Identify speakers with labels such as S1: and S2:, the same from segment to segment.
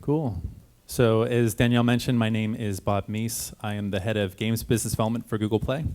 S1: Cool. So as Danielle mentioned, my name is Bob Meese. I am the head of games business development for Google Play.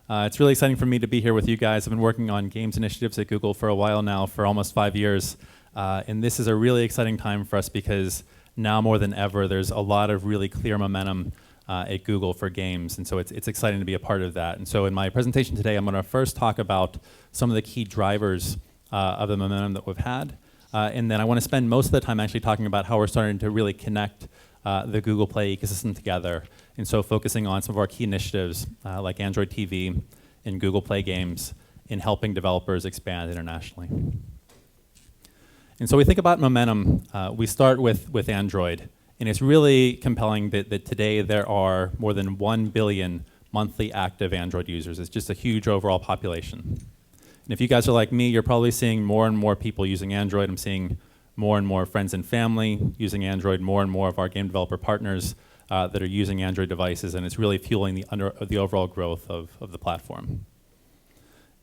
S1: It's really exciting for me to be here with you guys. I've been working on games initiatives at Google for a while now, for almost 5 years. And this is a really exciting time for us because now more than ever, there's a lot of really clear momentum at Google for games. And so it's exciting to be a part of that. And so in my presentation today, I'm going to first talk about some of the key drivers of the momentum that we've had. And then I want to spend most of the time actually talking about how we're starting to really connect the Google Play ecosystem together. And so focusing on some of our key initiatives like Android TV and Google Play games in helping developers expand internationally. And so we think about momentum, we start with Android. And it's really compelling that today there are more than 1 billion monthly active Android users. It's just a huge overall population. And if you guys are like me, you're probably seeing more and more people using Android. I'm seeing more and more friends and family using Android, more and more of our game developer partners that are using Android devices, and it's really fueling the overall growth of the platform.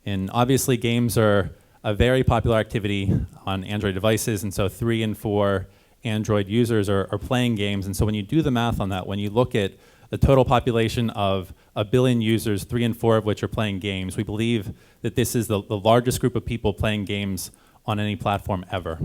S1: And obviously, games are a very popular activity on Android devices, and so 3 in 4 Android users are playing games. And so when you do the math on that, when you look at the total population of 1 billion users, 3 in 4 of which are playing games, we believe that this is the largest group of people playing games on any platform ever.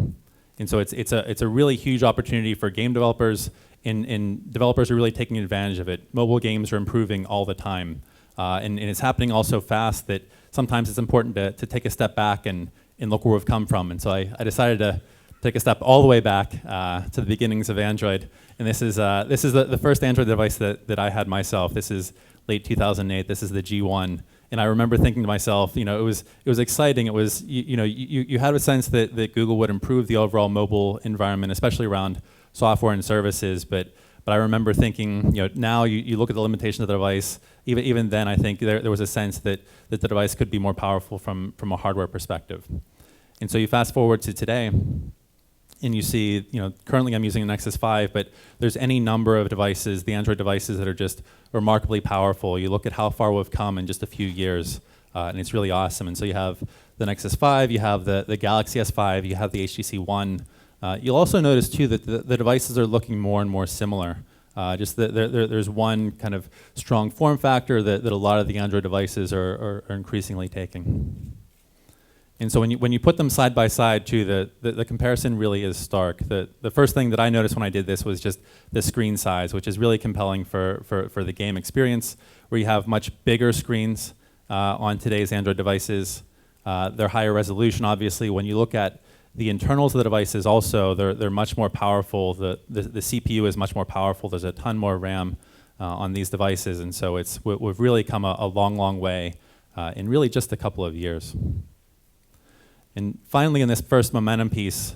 S1: And so it's a really huge opportunity for game developers, and developers are really taking advantage of it. Mobile games are improving all the time. And it's happening all so fast that sometimes it's important to take a step back and look where we've come from. And so I decided to take a step all the way back to the beginnings of Android. And this is the first Android device that I had myself. This is late 2008. This is the G1. And I remember thinking to myself, it was exciting. It was, you had a sense that Google would improve the overall mobile environment, especially around software and services. But I remember thinking, now you look at the limitations of the device. Even then, I think there was a sense that the device could be more powerful from a hardware perspective. And so you fast forward to today, and you see, currently I'm using a Nexus 5, but there's any number of devices, the Android devices, that are just remarkably powerful. You look at how far we've come in just a few years, and it's really awesome. And so you have the Nexus 5, you have the Galaxy S5, you have the HTC One. You'll also notice, too, that the devices are looking more and more similar. Just there's one kind of strong form factor that a lot of the Android devices are increasingly taking. And so when you put them side by side, too, the comparison really is stark. The first thing that I noticed when I did this was just the screen size, which is really compelling for the game experience, where you have much bigger screens on today's Android devices. They're higher resolution, obviously. When you look at the internals of the devices also, they're much more powerful. The CPU is much more powerful. There's a ton more RAM on these devices. And so we've really come a long, long way in really just a couple of years. And finally, in this first momentum piece,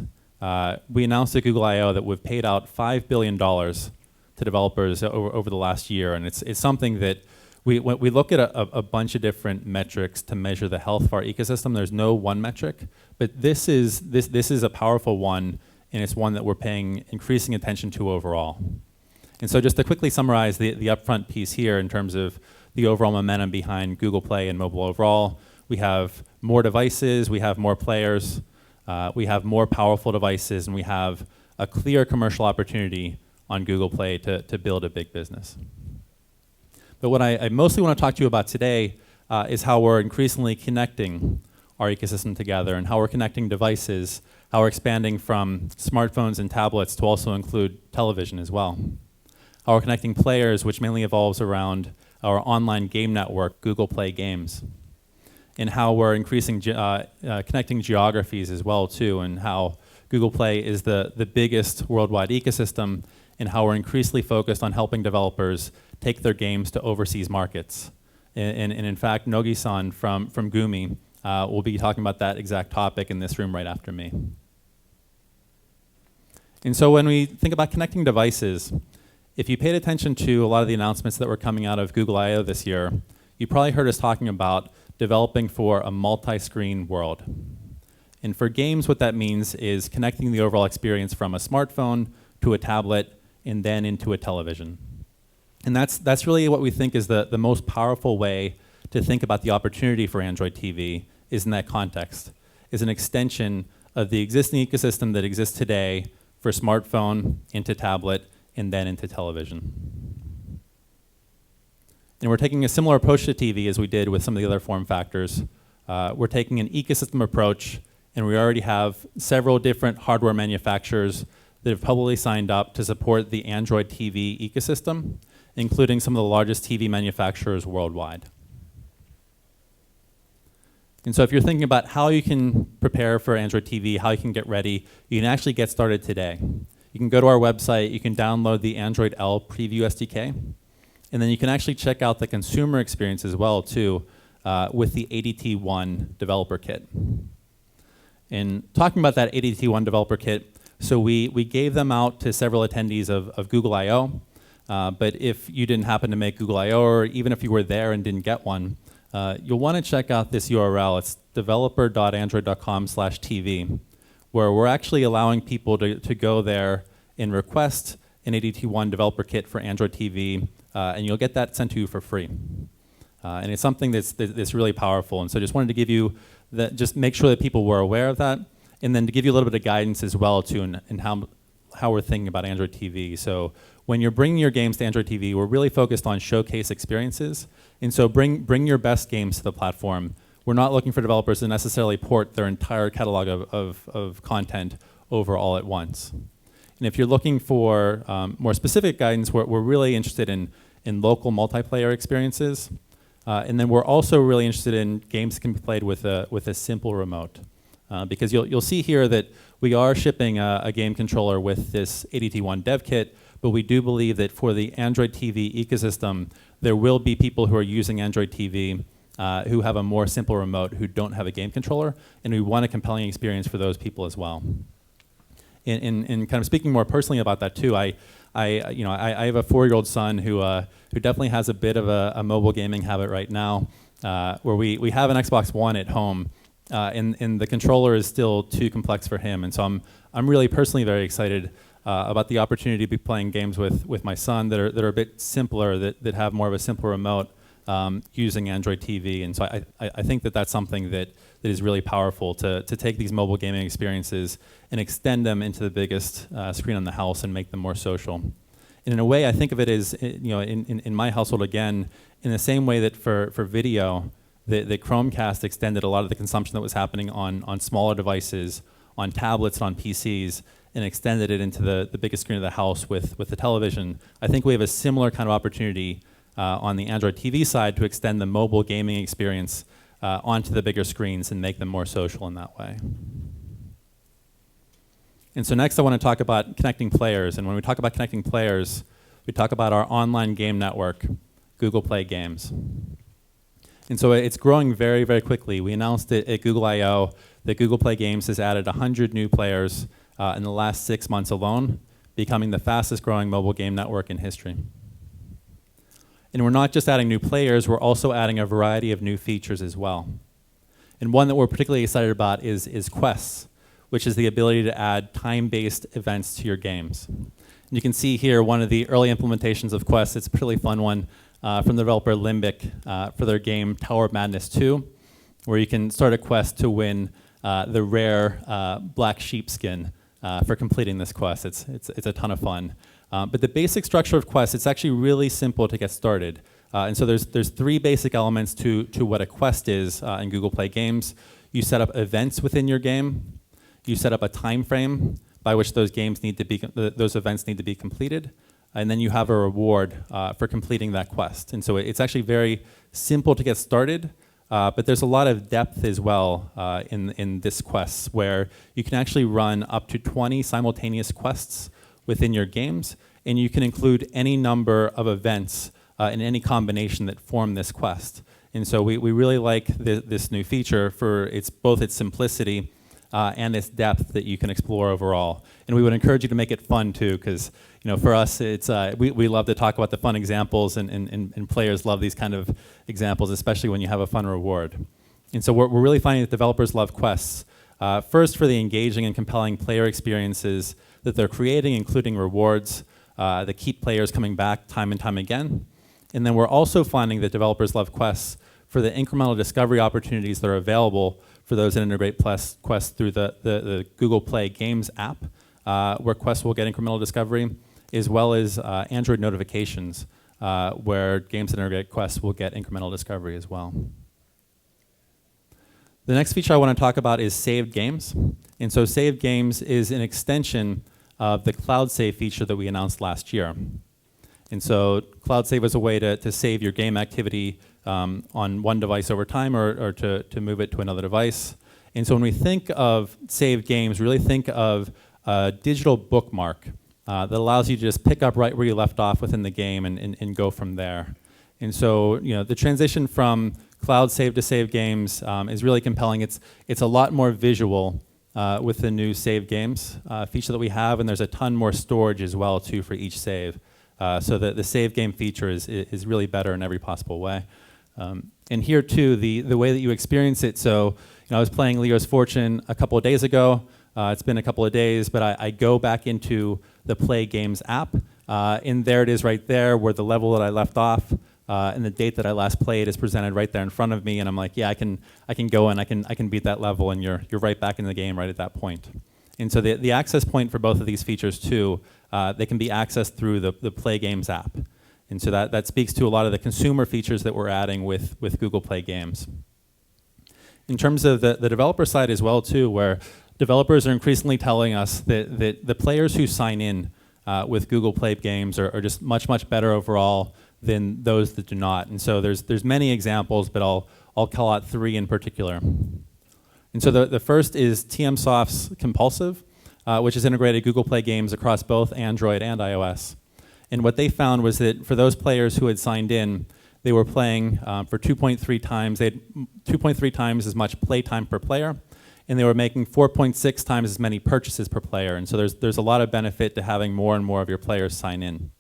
S1: we announced at Google I/O that we've paid out $5 billion to developers over the last year. And it's something that we look at a bunch of different metrics to measure the health of our ecosystem. There's no one metric, but this is a powerful one, and it's one that we're paying increasing attention to overall. And so just to quickly summarize the upfront piece here in terms of the overall momentum behind Google Play and mobile overall, we have more devices, we have more players, we have more powerful devices, and we have a clear commercial opportunity on Google Play to build a big business. But what I mostly want to talk to you about today is how we're increasingly connecting our ecosystem together and how we're connecting devices, how we're expanding from smartphones and tablets to also include television as well. How we're connecting players, which mainly evolves around our online game network, Google Play Games. And how we're increasing connecting geographies as well, too, and how Google Play is the biggest worldwide ecosystem, and how we're increasingly focused on helping developers take their games to overseas markets. And in fact, Nogi-san from Gumi will be talking about that exact topic in this room right after me. And so when we think about connecting devices, if you paid attention to a lot of the announcements that were coming out of Google I/O this year, you probably heard us talking about developing for a multi-screen world. And for games, what that means is connecting the overall experience from a smartphone to a tablet and then into a television. And that's really what we think is the most powerful way to think about the opportunity for Android TV is in that context, is an extension of the existing ecosystem that exists today for smartphone, into tablet, and then into television. And we're taking a similar approach to TV as we did with some of the other form factors. We're taking an ecosystem approach, and we already have several different hardware manufacturers that have publicly signed up to support the Android TV ecosystem, including some of the largest TV manufacturers worldwide. And so if you're thinking about how you can prepare for Android TV, how you can get ready, you can actually get started today. You can go to our website, you can download the Android L Preview SDK, and then you can actually check out the consumer experience as well, too, with the ADT1 developer kit. And talking about that ADT1 developer kit, so we gave them out to several attendees of Google I/O, but if you didn't happen to make Google I/O, or even if you were there and didn't get one, you'll want to check out this URL. It's developer.android.com/TV, where we're actually allowing people to go there and request an ADT1 developer kit for Android TV, and you'll get that sent to you for free. And it's something that's really powerful. And so just wanted to give you that, just make sure that people were aware of that, and then to give you a little bit of guidance as well too in how we're thinking about Android TV. So when you're bringing your games to Android TV, we're really focused on showcase experiences. And so bring your best games to the platform. We're not looking for developers to necessarily port their entire catalog of content over all at once. And if you're looking for more specific guidance, we're really interested in local multiplayer experiences. And then we're also really interested in games that can be played with a simple remote. Because you'll see here that we are shipping a game controller with this ADT1 dev kit, but we do believe that for the Android TV ecosystem, there will be people who are using Android TV who have a more simple remote, who don't have a game controller, and we want a compelling experience for those people as well. And kind of speaking more personally about that too, I have a 4-year-old son who definitely has a bit of a mobile gaming habit right now, where we have an Xbox One at home, and the controller is still too complex for him. And so I'm really personally very excited about the opportunity to be playing games with my son that are a bit simpler, that have more of a simple remote using Android TV. And so I think that's something that is really powerful to take these mobile gaming experiences and extend them into the biggest screen on the house and make them more social. And in a way, I think of it as, in my household, again, in the same way that for video, the Chromecast extended a lot of the consumption that was happening on smaller devices, on tablets, and on PCs, and extended it into the biggest screen of the house with the television. I think we have a similar kind of opportunity on the Android TV side to extend the mobile gaming experience onto the bigger screens and make them more social in that way. And so next I want to talk about connecting players. And when we talk about connecting players, we talk about our online game network, Google Play Games. And so it's growing very, very quickly. We announced it at Google I/O that Google Play Games has added 100 new players in the last 6 months alone, becoming the fastest growing mobile game network in history. And we're not just adding new players, we're also adding a variety of new features as well. And one that we're particularly excited about is quests, which is the ability to add time-based events to your games. And you can see here one of the early implementations of quests. It's a pretty fun one from the developer Limbic for their game Tower of Madness 2, where you can start a quest to win the rare black sheepskin for completing this quest. It's a ton of fun. But the basic structure of quests, it's actually really simple to get started. And so there's 3 basic elements to what a quest is in Google Play Games. You set up events within your game. You set up a time frame by which those events need to be completed. And then you have a reward for completing that quest. And so it's actually very simple to get started, but there's a lot of depth as well in this quest, where you can actually run up to 20 simultaneous quests within your games, and you can include any number of events in any combination that form this quest. And so we really like this new feature for both its simplicity and its depth that you can explore overall. And we would encourage you to make it fun too, because for us, we love to talk about the fun examples, and players love these kind of examples, especially when you have a fun reward. And so we're really finding that developers love quests. First, for the engaging and compelling player experiences that they're creating, including rewards that keep players coming back time and time again. And then we're also finding that developers love quests for the incremental discovery opportunities that are available for those that integrate quests through the Google Play Games app, where Quest will get incremental discovery, as well as Android notifications, where games that integrate Quest will get incremental discovery as well. The next feature I want to talk about is saved games. And so saved games is an extension of the cloud save feature that we announced last year. And so cloud save is a way to save your game activity on one device over time, or to move it to another device. And so when we think of saved games, we really think of a digital bookmark that allows you to just pick up right where you left off within the game and go from there. And so the transition from cloud save to save games is really compelling. It's a lot more visual with the new save games feature that we have, and there's a ton more storage as well too for each save. So the save game feature is really better in every possible way. And here too, the way that you experience it. So I was playing Leo's Fortune a couple of days ago. It's been a couple of days, but I go back into the Play Games app, and there it is right there where the level that I left off and the date that I last played is presented right there in front of me, and I'm like, yeah, I can go and I can beat that level, and you're right back in the game right at that point. And so the access point for both of these features too, they can be accessed through the Play Games app. And so that speaks to a lot of the consumer features that we're adding with Google Play Games. In terms of the developer side as well too, where developers are increasingly telling us that the players who sign in with Google Play Games are just much, much better overall than those that do not. And so there's many examples, but I'll call out three in particular. And so the first is TMSoft's Compulsive, which has integrated Google Play Games across both Android and iOS. And what they found was that for those players who had signed in, they were playing for 2.3 times. They had 2.3 times as much play time per player, and they were making 4.6 times as many purchases per player. And so there's a lot of benefit to having more and more of your players sign in.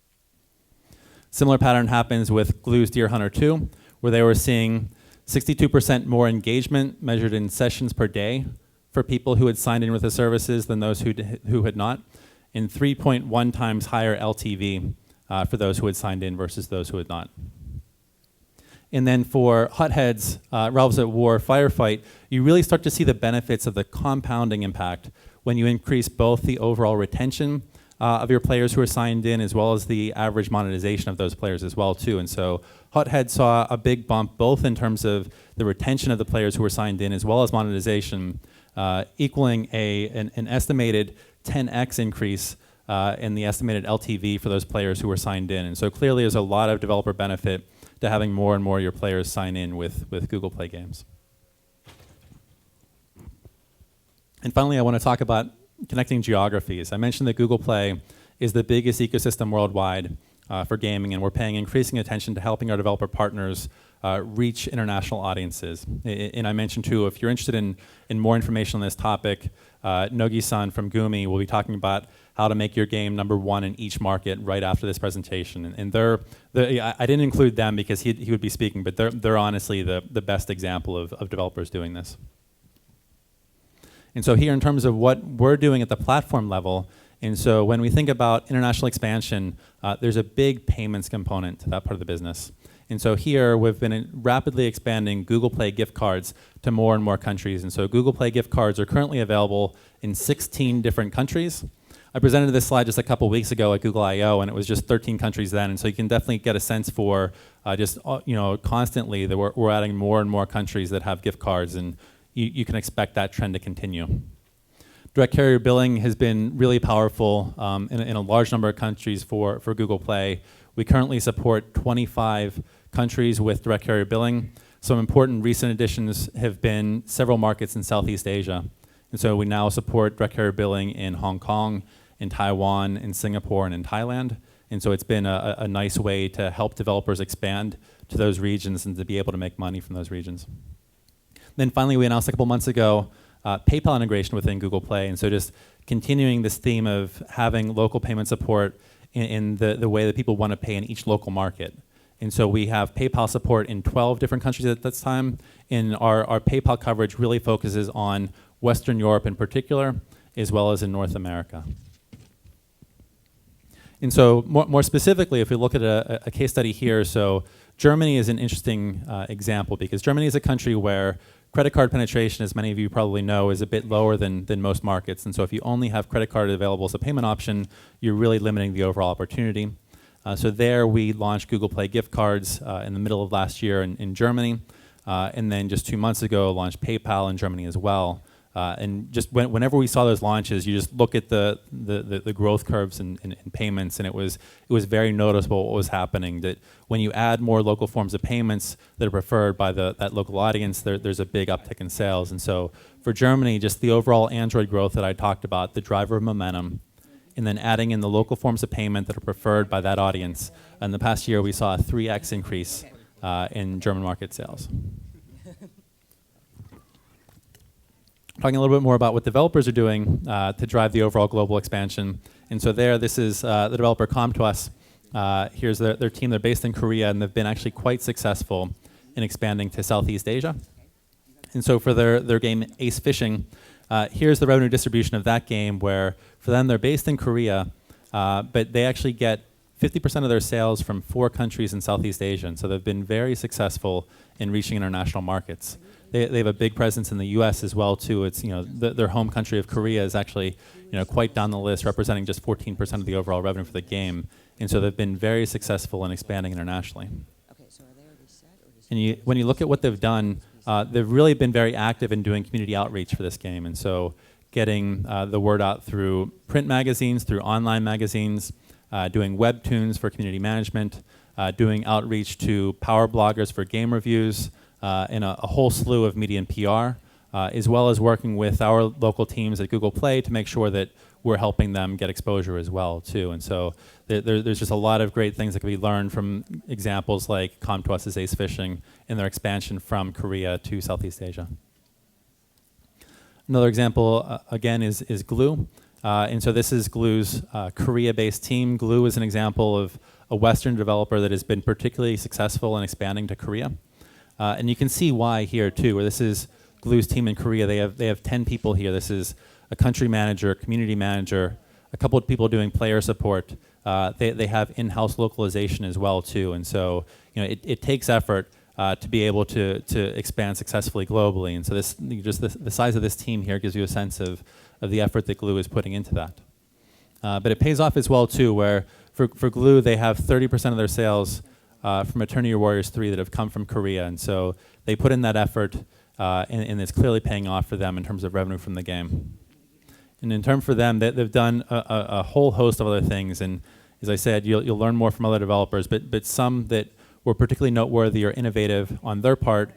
S1: Similar pattern happens with Glue's Deer Hunter 2, where they were seeing 62% more engagement measured in sessions per day for people who had signed in with the services than those who had not, and 3.1 times higher LTV for those who had signed in versus those who had not. And then for Huthead's Realms at War Firefight, you really start to see the benefits of the compounding impact when you increase both the overall retention of your players who are signed in, as well as the average monetization of those players as well too. And so Huthead saw a big bump both in terms of the retention of the players who were signed in, as well as monetization, equaling an estimated 10x increase in the estimated LTV for those players who were signed in. And so clearly there's a lot of developer benefit to having more and more of your players sign in with Google Play Games. And finally, I want to talk about connecting geographies. I mentioned that Google Play is the biggest ecosystem worldwide for gaming, and we're paying increasing attention to helping our developer partners reach international audiences. And I mentioned too, if you're interested in more information on this topic, Nogi-san from Gumi will be talking about how to make your game #1 in each market right after this presentation. And I didn't include them because he would be speaking, but they're honestly the best example of developers doing this. And so here in terms of what we're doing at the platform level, and so when we think about international expansion, there's a big payments component to that part of the business. And so here we've been rapidly expanding Google Play gift cards to more and more countries. And so Google Play gift cards are currently available in 16 different countries. I presented this slide just a couple weeks ago at Google I/O, and it was just 13 countries then. And so you can definitely get a sense for constantly that we're adding more and more countries that have gift cards, and you can expect that trend to continue. Direct carrier billing has been really powerful in a large number of countries for Google Play. We currently support 25 countries with direct carrier billing. Some important recent additions have been several markets in Southeast Asia. And so we now support direct carrier billing in Hong Kong, in Taiwan, in Singapore, and in Thailand. And so it's been a nice way to help developers expand to those regions and to be able to make money from those regions. Then finally, we announced a couple months ago PayPal integration within Google Play. And so just continuing this theme of having local payment support in the way that people want to pay in each local market. And so we have PayPal support in 12 different countries at this time. And our PayPal coverage really focuses on Western Europe in particular, as well as in North America. And so more specifically, if we look at a case study here, so Germany is an interesting example because Germany is a country where credit card penetration, as many of you probably know, is a bit lower than most markets. And so if you only have credit card available as a payment option, you're really limiting the overall opportunity. So there we launched Google Play gift cards in the middle of last year in Germany. And then just 2 months ago, launched PayPal in Germany as well. And just whenever we saw those launches, you just look at the growth curves in payments, and it was very noticeable what was happening. That when you add more local forms of payments that are preferred by that local audience, there's a big uptick in sales. And so for Germany, just the overall Android growth that I talked about, the driver of momentum, and then adding in the local forms of payment that are preferred by that audience. In the past year, we saw a 3x increase in German market sales. Talking a little bit more about what developers are doing to drive the overall global expansion. And so this is the developer Com2us. Here's their team. They're based in Korea, and they've been actually quite successful in expanding to Southeast Asia. And so for their game Ace Fishing, here's the revenue distribution of that game, where for them, they're based in Korea, but they actually get 50% of their sales from 4 countries in Southeast Asia. And so they've been very successful in reaching international markets. They have a big presence in the U.S. as well too. It's their home country of Korea is actually quite down the list, representing just 14% of the overall revenue for the game. And so they've been very successful in expanding internationally. And when you look at what they've done, they've really been very active in doing community outreach for this game. And so getting the word out through print magazines, through online magazines, doing webtoons for community management, doing outreach to power bloggers for game reviews, and a whole slew of media and PR, as well as working with our local teams at Google Play to make sure that we're helping them get exposure as well too. And so there's just a lot of great things that can be learned from examples like Com2us' Ace Fishing and their expansion from Korea to Southeast Asia. Another example, again, is Glue. And so this is Glue's Korea-based team. Glue is an example of a Western developer that has been particularly successful in expanding to Korea. And you can see why here too, where this is Glue's team in Korea. They have 10 people here. This is a country manager, community manager, a couple of people doing player support. They have in-house localization as well too. And so it takes effort to be able to expand successfully globally. And so the size of this team here gives you a sense of the effort that Glue is putting into that. But it pays off as well too, where for Glue they have 30% of their sales from Eternity Warriors 3 that have come from Korea. And so they put in that effort, and it's clearly paying off for them in terms of revenue from the game. And in terms for them, they've done a whole host of other things. And as I said, you'll learn more from other developers, but some that were particularly noteworthy or innovative on their part.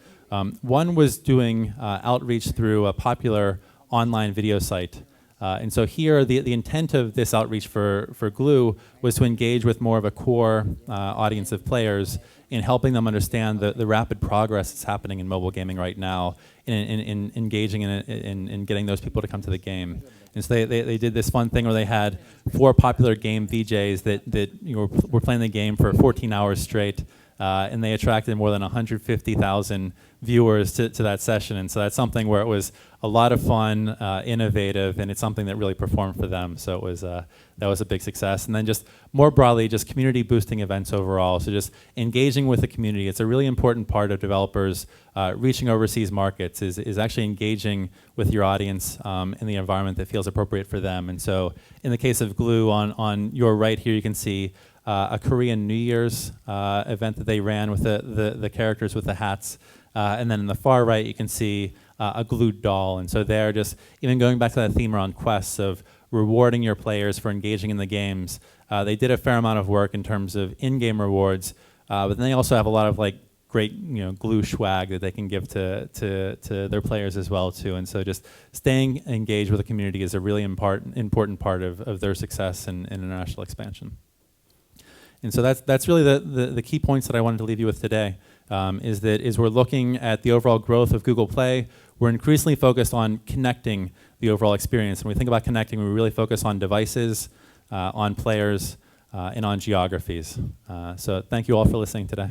S1: One was doing outreach through a popular online video site. And so here, the intent of this outreach for Glue was to engage with more of a core audience of players in helping them understand the rapid progress that's happening in mobile gaming right now, in engaging in it, in getting those people to come to the game. And so they did this fun thing where they had 4 popular game VJs that were playing the game for 14 hours straight, and they attracted more than 150,000 viewers to that session. And so that's something where it was a lot of fun, innovative, and it's something that really performed for them. So it was that was a big success. And then just more broadly, just community boosting events overall. So just engaging with the community. It's a really important part of developers reaching overseas markets is actually engaging with your audience in the environment that feels appropriate for them. And so in the case of Glue, on your right here, you can see a Korean New Year's event that they ran with the characters with the hats. And then in the far right, you can see a Glue doll. And so they're just, even going back to that theme around quests of rewarding your players for engaging in the games, they did a fair amount of work in terms of in-game rewards, but then they also have a lot of great Glue swag that they can give to their players as well too. And so just staying engaged with the community is a really important part of their success in international expansion. And so that's really the key points that I wanted to leave you with today, is that as we're looking at the overall growth of Google Play, we're increasingly focused on connecting the overall experience. When we think about connecting, we really focus on devices, on players, and on geographies. So thank you all for listening today.